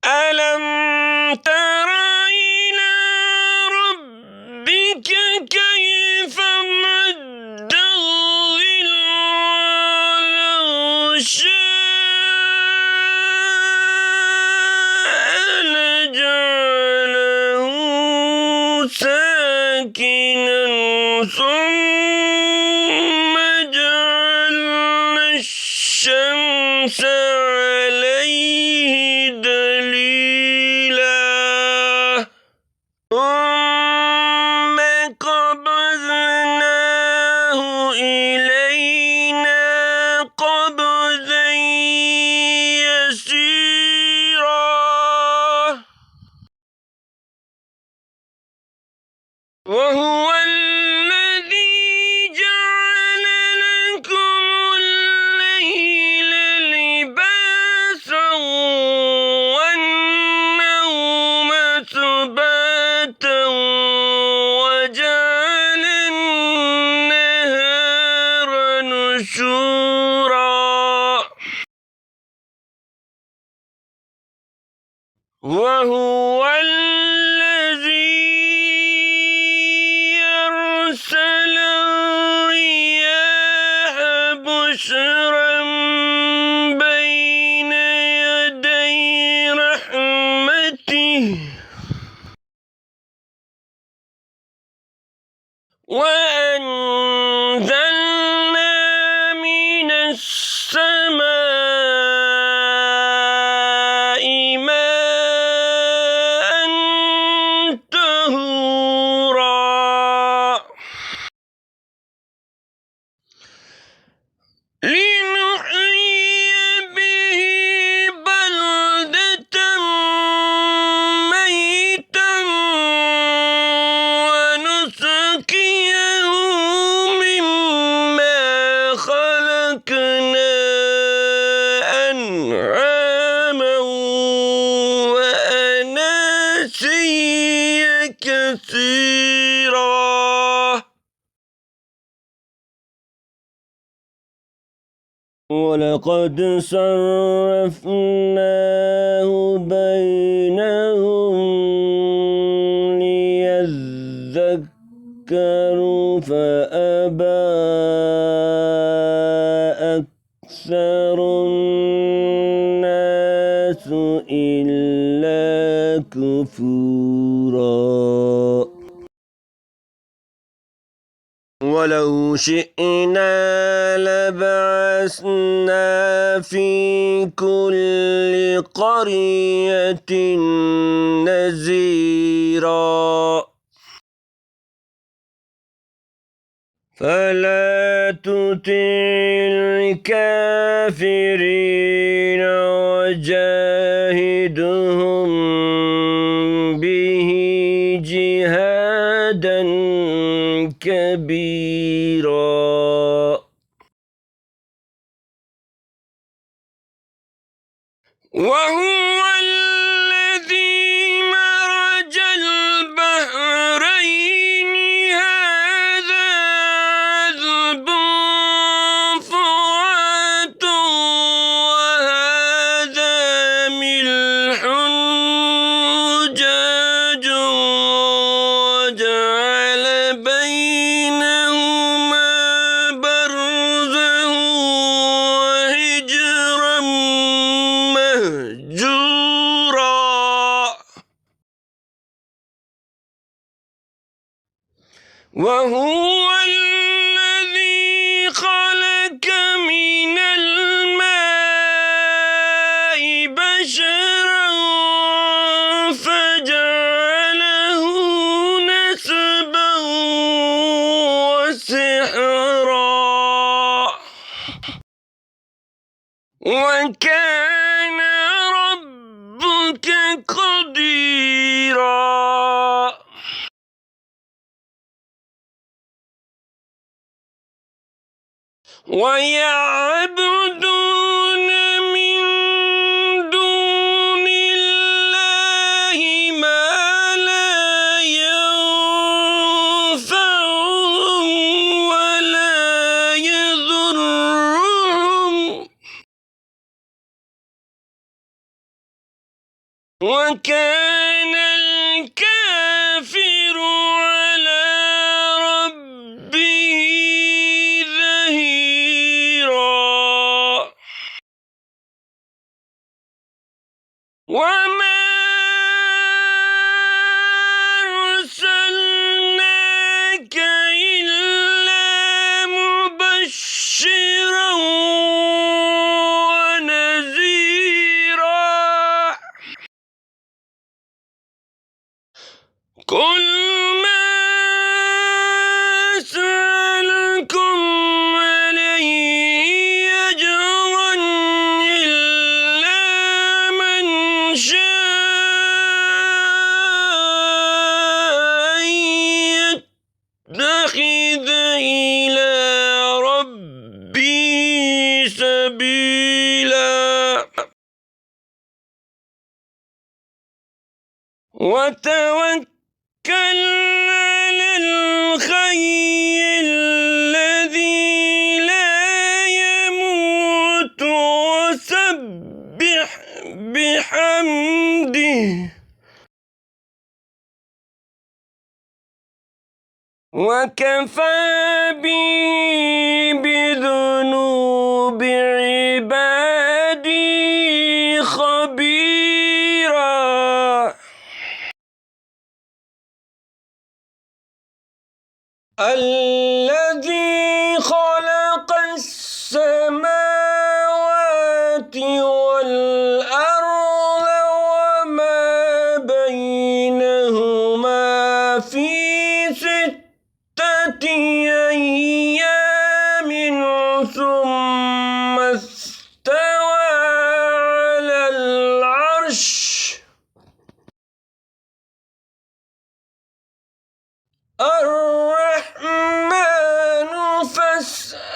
ألم تر إلى ربك كيف مد الظل ولو شاء لجعله ساكنا ثم جعلنا الشمس عليه دليلا ثم قبضناه إلينا قبضا يسيرا وهو الذي جعل لكم الليل لباسا والنوم سباتا وجعل النهار نشورا وهو الذي أرسل الرياح بشرا بين يدي رحمته وأنزلنا من السماء ماء طهورا لنحيي به بلدة ميتا ونسقيه مما خلقنا أنعاما وأناسيا كثيرا ولقد صرفناه بينهم ليذكروا فأبى أكثر الناس إلا كفورا ولو شئنا لبعثنا في كل قرية نذيرا فلا تطع الكافرين وجاهدهم به جهادا كبيرا وهو الذي مرج البحرين هذا عذب فرات وهذا ملح أجاج وجعل بينهما برزا وحجرا مهجورا وهو الذي خلق من الماء بشرا فجعله نسبا وسحرا وكان ربك قديرا ويعبدون من دون الله ما لا ينفعهم ولا يضرهم وكان الكافر على ربه ظهيرا وما أرسلناك إلا مبشرا ونذيرا قل ما أسألكم عليه أجرا إلا من شاء أن يتخذ إلى ربه سبيلا وتوكل على الحي الذي لا يموت وسبح بحمده وكفى به بذنوب عبادي خبيرا الذي خلق السماوات والأرض وما بينهما في 6 أيام ثم استوى على العرش الرحمن فاسأل